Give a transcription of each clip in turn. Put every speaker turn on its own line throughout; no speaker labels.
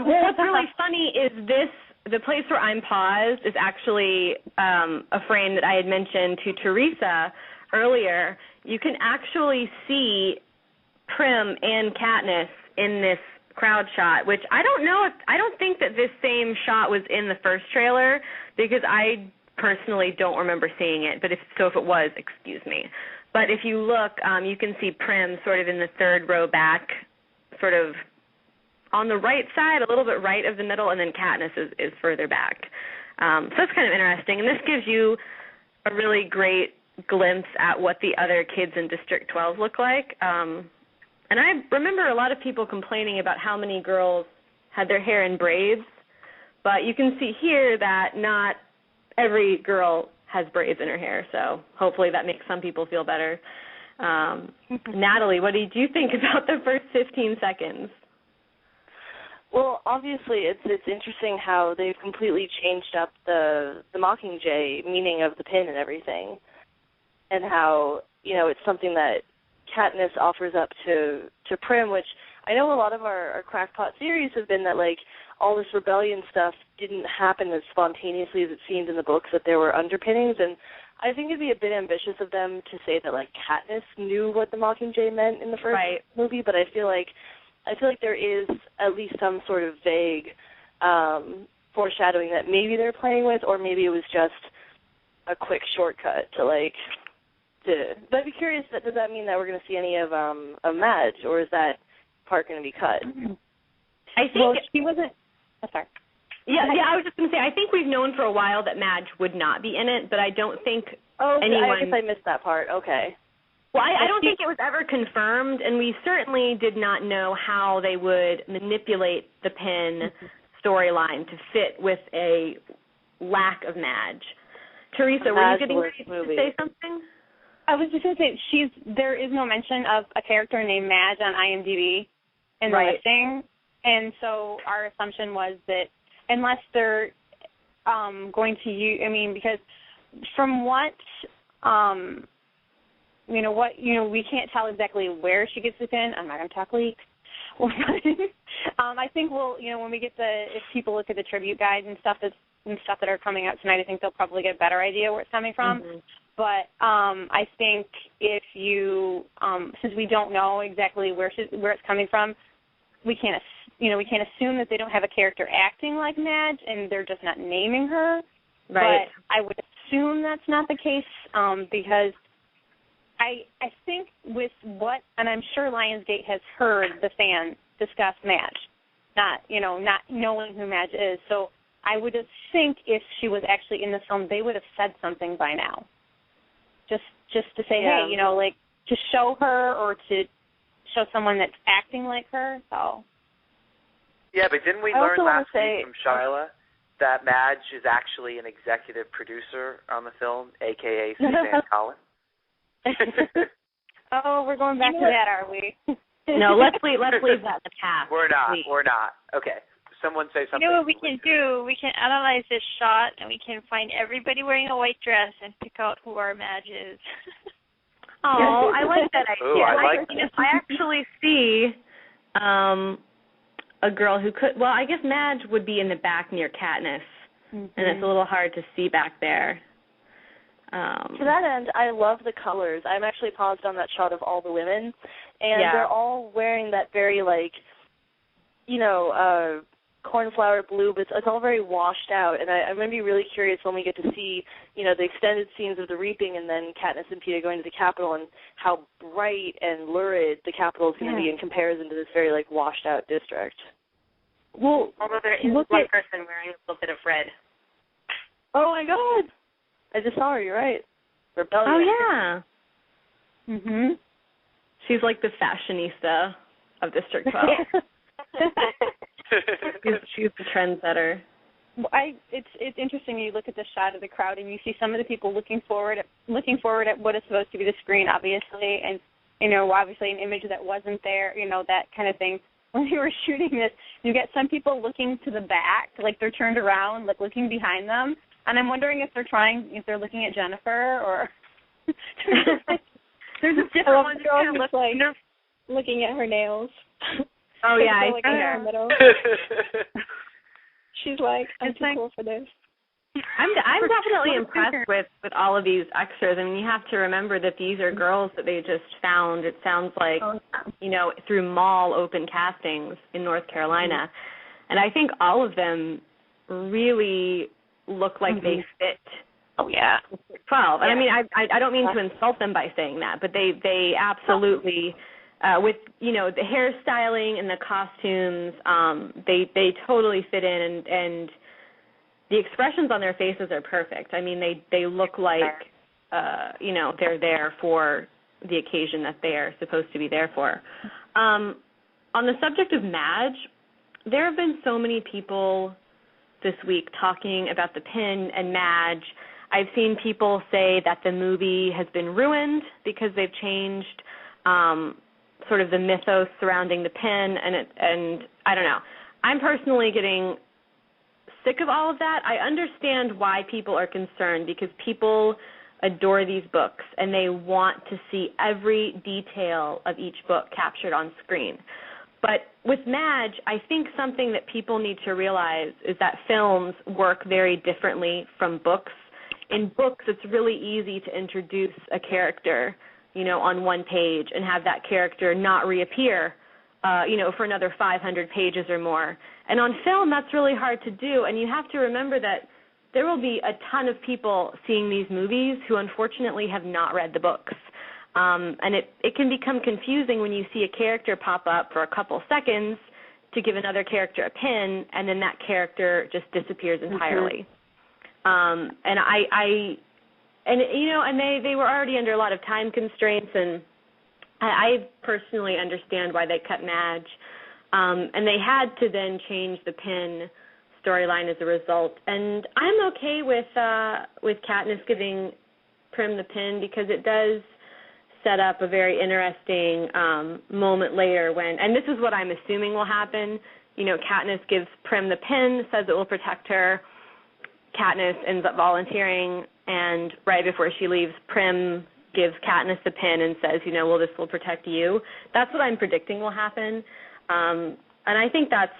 Well, what's really funny is the place where I'm paused is actually a frame that I had mentioned to Theresa earlier. You can actually see Prim and Katniss in this crowd shot, which I don't think that this same shot was in the first trailer, because I personally don't remember seeing it, but if it was, excuse me. But if you look, you can see Prim sort of in the third row back, sort of on the right side, a little bit right of the middle, and then Katniss is further back. So that's kind of interesting, and this gives you a really great glimpse at what the other kids in District 12 look like. And I remember a lot of people complaining about how many girls had their hair in braids, but you can see here that not every girl has braids in her hair, so hopefully that makes some people feel better. Natalie, what did you think about the first 15 seconds?
Well, obviously, it's interesting how they've completely changed up the Mockingjay meaning of the pin and everything, and how, it's something that Katniss offers up to Prim, which I know a lot of our crackpot theories have been that, like, all this rebellion stuff didn't happen as spontaneously as it seemed in the books, that there were underpinnings, and I think it'd be a bit ambitious of them to say that, like, Katniss knew what the Mockingjay meant in the first movie, but I feel like there is at least some sort of vague foreshadowing that maybe they're playing with, or maybe it was just a quick shortcut to, like, but I'd be curious, does that mean that we're going to see any of Madge, or is that part going to be cut?
I think
she wasn't. Oh, sorry.
Yeah, I was just going to say, I think we've known for a while that Madge would not be in it, but I don't think anyone...
I guess I missed that part. Okay.
Well, I don't think it was ever confirmed, and we certainly did not know how they would manipulate the pin storyline to fit with a lack of Madge. Theresa, were you getting ready to say something?
I was just going to say, there is no mention of a character named Madge on IMDb in the listing, and so our assumption was that unless they're going to use, because from what, we can't tell exactly where she gets the pin. I'm not going to talk leaks. I think when we get if people look at the tribute guide and stuff that are coming out tonight, I think they'll probably get a better idea where it's coming from. Mm-hmm. But I think if you, since we don't know exactly where it's coming from, we can't assume that they don't have a character acting like Madge and they're just not naming her. Right. But I would assume that's not the case because I think with and I'm sure Lionsgate has heard the fans discuss Madge, not knowing who Madge is. So I would think if she was actually in the film, they would have said something by now. Just to say, hey, to show her or to show someone that's acting like her. So.
Yeah, but didn't we learn last week from Shyla that Madge is actually an executive producer on the film, a.k.a. Suzanne Collins?
Oh, we're going back to that, are we?
No, let's leave that in the past.
We're not. Okay. Someone say something.
You know what we can do? We can analyze this shot, and we can find everybody wearing a white dress and pick out who our Madge is.
Oh, I like that idea.
Ooh, I like that.
I actually see a girl who could, well, I guess Madge would be in the back near Katniss, and it's a little hard to see back there.
To that end, I love the colors. I'm actually paused on that shot of all the women, and they're all wearing that very, cornflower blue, but it's all very washed out, and I'm going to be really curious when we get to see, the extended scenes of the reaping and then Katniss and Peeta going to the Capitol and how bright and lurid the Capitol is going to be in comparison to this very, washed out district.
Well, although there is one person wearing a little bit of red.
Oh, my God. I just saw her, you're right. Rebellion.
Oh, yeah. She's like the fashionista of District 12. She's the trendsetter.
Well, it's interesting. You look at the shot of the crowd and you see some of the people looking forward at what is supposed to be the screen, obviously, and obviously an image that wasn't there, that kind of thing. When you were shooting this, you get some people looking to the back, like they're turned around, like looking behind them, and I'm wondering if they're looking at Jennifer or there's a different one
kind of looking at her nails.
Oh, yeah.
Like, in the middle. She's like, I'm too cool for this.
I'm definitely impressed with all of these extras. I mean, you have to remember that these are girls that they just found, it sounds like, through mall open castings in North Carolina. And I think all of them really look like they fit.
Oh, yeah.
12. And I mean, I don't mean to insult them by saying that, but they absolutely, with, the hairstyling and the costumes, they totally fit in, and the expressions on their faces are perfect. I mean, they look like, they're there for the occasion that they are supposed to be there for. On the subject of Madge, there have been so many people this week talking about the pin and Madge. I've seen people say that the movie has been ruined because they've changed sort of the mythos surrounding the pin, and I don't know. I'm personally getting sick of all of that. I understand why people are concerned, because people adore these books and they want to see every detail of each book captured on screen. But with Madge, I think something that people need to realize is that films work very differently from books. In books, it's really easy to introduce a character, on one page and have that character not reappear, for another 500 pages or more. And on film, that's really hard to do, and you have to remember that there will be a ton of people seeing these movies who unfortunately have not read the books. And it can become confusing when you see a character pop up for a couple seconds to give another character a pin, and then that character just disappears entirely. And they were already under a lot of time constraints, and I personally understand why they cut Madge. And they had to then change the pin storyline as a result. And I'm okay with Katniss giving Prim the pin, because it does set up a very interesting moment later when, and this is what I'm assuming will happen, Katniss gives Prim the pin, says it will protect her. Katniss ends up volunteering, and right before she leaves, Prim gives Katniss the pin and says, well, this will protect you. That's what I'm predicting will happen. And I think that's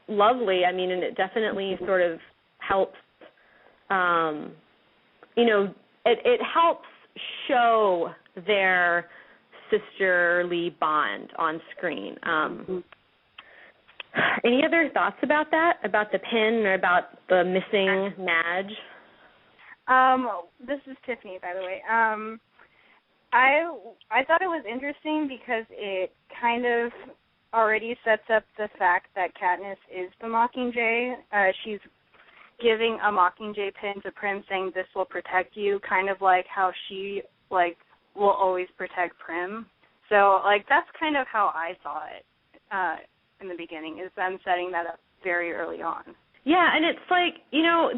lovely. I mean, and it definitely sort of helps, it helps show their sisterly bond on screen. Any other thoughts about that, about the pin or about the missing Madge?
This is Tiffany, by the way. I thought it was interesting because it kind of already sets up the fact that Katniss is the Mockingjay. She's giving a Mockingjay pin to Prim, saying this will protect you, kind of like how she will always protect Prim. So that's kind of how I saw it in the beginning, is them setting that up very early on.
Yeah, and it's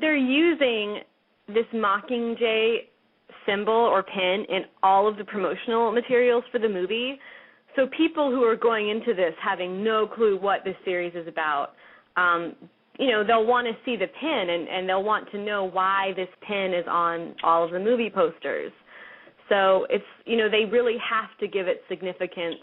they're using this Mockingjay symbol or pin in all of the promotional materials for the movie. So people who are going into this having no clue what this series is about, they'll want to see the pin, and they'll want to know why this pin is on all of the movie posters. So it's, they really have to give it significance